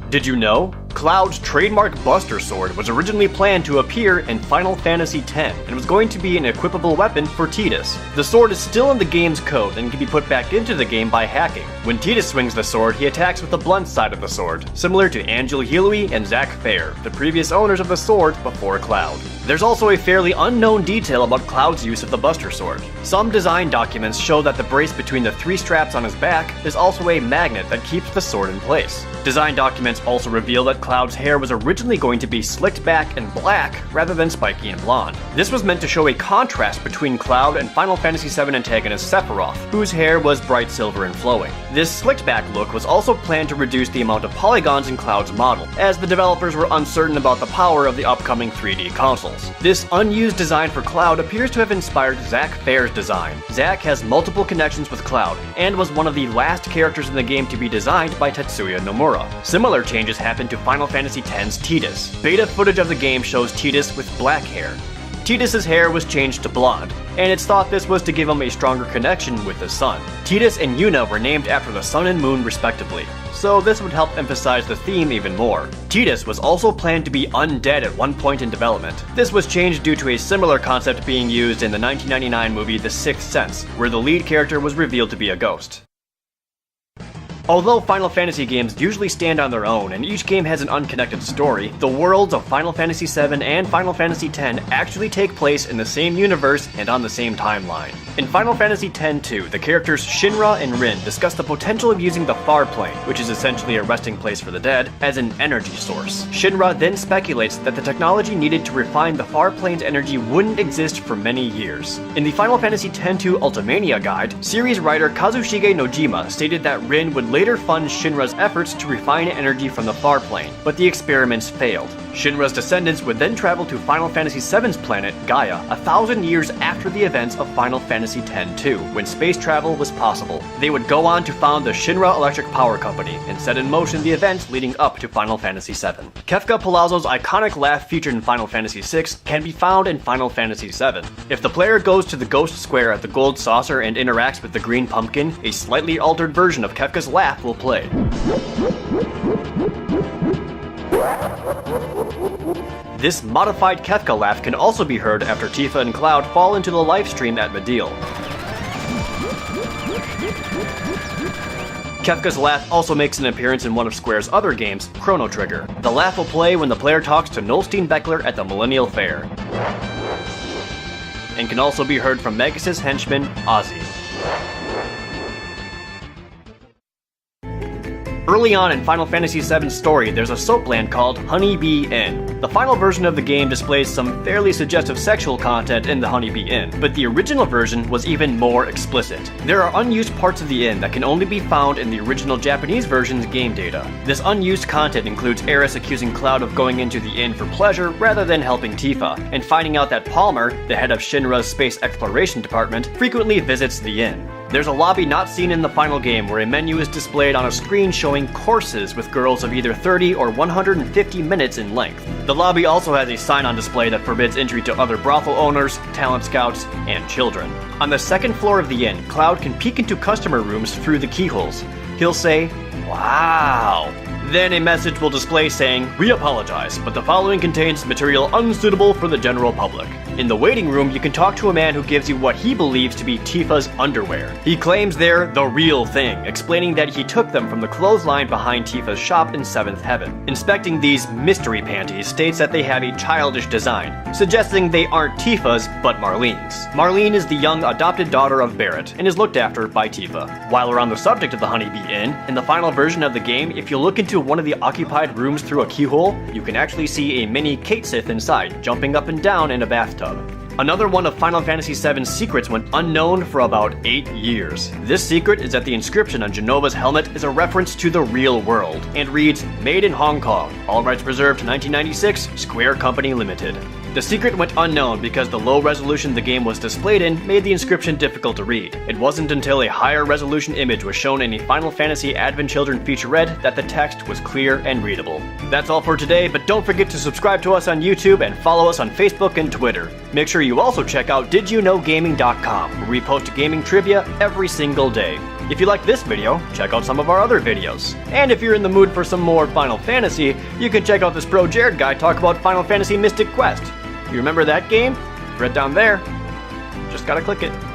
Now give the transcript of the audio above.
Did you know? Cloud's trademark Buster Sword was originally planned to appear in Final Fantasy X and was going to be an equipable weapon for Tidus. The sword is still in the game's code and can be put back into the game by hacking. When Tidus swings the sword, he attacks with the blunt side of the sword, similar to Angel Healui and Zack Fair, the previous owners of the sword before Cloud. There's also a fairly unknown detail about Cloud's use of the Buster Sword. Some design documents show that the brace between the 3 straps on his back is also a magnet that keeps the sword in place. Design documents also reveal that Cloud's hair was originally going to be slicked back and black rather than spiky and blonde. This was meant to show a contrast between Cloud and Final Fantasy VII antagonist Sephiroth, whose hair was bright silver and flowing. This slicked back look was also planned to reduce the amount of polygons in Cloud's model, as the developers were uncertain about the power of the upcoming 3D consoles. This unused design for Cloud appears to have inspired Zack Fair's design. Zack has multiple connections with Cloud, and was one of the last characters in the game to be designed by Tetsuya Nomura. Similar changes happened to Final Fantasy X's Tidus. Beta footage of the game shows Tidus with black hair. Tidus' hair was changed to blonde, and it's thought this was to give him a stronger connection with the sun. Tidus and Yuna were named after the sun and moon respectively, so this would help emphasize the theme even more. Tidus was also planned to be undead at one point in development. This was changed due to a similar concept being used in the 1999 movie The Sixth Sense, where the lead character was revealed to be a ghost. Although Final Fantasy games usually stand on their own and each game has an unconnected story, the worlds of Final Fantasy VII and Final Fantasy X actually take place in the same universe and on the same timeline. In Final Fantasy X-2, the characters Shinra and Rin discuss the potential of using the Far Plane, which is essentially a resting place for the dead, as an energy source. Shinra then speculates that the technology needed to refine the Far Plane's energy wouldn't exist for many years. In the Final Fantasy X-2 Ultimania guide, series writer Kazushige Nojima stated that Rin would later fund Shinra's efforts to refine energy from the Far Plane, but the experiments failed. Shinra's descendants would then travel to Final Fantasy VII's planet, Gaia, 1,000 years after the events of Final Fantasy X-2, when space travel was possible. They would go on to found the Shinra Electric Power Company, and set in motion the events leading up to Final Fantasy VII. Kefka Palazzo's iconic laugh featured in Final Fantasy VI can be found in Final Fantasy VII. If the player goes to the Ghost Square at the Gold Saucer and interacts with the Green Pumpkin, a slightly altered version of Kefka's laugh will play. This modified Kefka laugh can also be heard after Tifa and Cloud fall into the live stream at Mideel. Kefka's laugh also makes an appearance in one of Square's other games, Chrono Trigger. The laugh will play when the player talks to Nolstein Beckler at the Millennial Fair, and can also be heard from Magus' henchman, Ozzy. Early on in Final Fantasy VII's story, there's a soapland called Honeybee Inn. The final version of the game displays some fairly suggestive sexual content in the Honeybee Inn, but the original version was even more explicit. There are unused parts of the inn that can only be found in the original Japanese version's game data. This unused content includes Aeris accusing Cloud of going into the inn for pleasure rather than helping Tifa, and finding out that Palmer, the head of Shinra's space exploration department, frequently visits the inn. There's a lobby not seen in the final game where a menu is displayed on a screen showing courses with girls of either 30 or 150 minutes in length. The lobby also has a sign on display that forbids entry to other brothel owners, talent scouts, and children. On the second floor of the inn, Cloud can peek into customer rooms through the keyholes. He'll say, "Wow." Then a message will display saying, "We apologize, but the following contains material unsuitable for the general public." In the waiting room, you can talk to a man who gives you what he believes to be Tifa's underwear. He claims they're the real thing, explaining that he took them from the clothesline behind Tifa's shop in 7th Heaven. Inspecting these mystery panties states that they have a childish design, suggesting they aren't Tifa's, but Marlene's. Marlene is the young adopted daughter of Barrett, and is looked after by Tifa. While we're on the subject of the Honeybee Inn, in the final version of the game, if you look into one of the occupied rooms through a keyhole, you can actually see a mini Kate Sith inside, jumping up and down in a bathtub. Another one of Final Fantasy VII's secrets went unknown for about 8 years. This secret is that the inscription on Jenova's helmet is a reference to the real world, and reads, "Made in Hong Kong, all rights reserved 1996, Square Company Limited." The secret went unknown because the low resolution the game was displayed in made the inscription difficult to read. It wasn't until a higher resolution image was shown in a Final Fantasy Advent Children featurette that the text was clear and readable. That's all for today, but don't forget to subscribe to us on YouTube and follow us on Facebook and Twitter. Make sure you also check out DidYouKnowGaming.com, where we post gaming trivia every single day. If you like this video, check out some of our other videos. And if you're in the mood for some more Final Fantasy, you can check out this ProJared guy talk about Final Fantasy Mystic Quest. You remember that game? Right down there. Just gotta click it.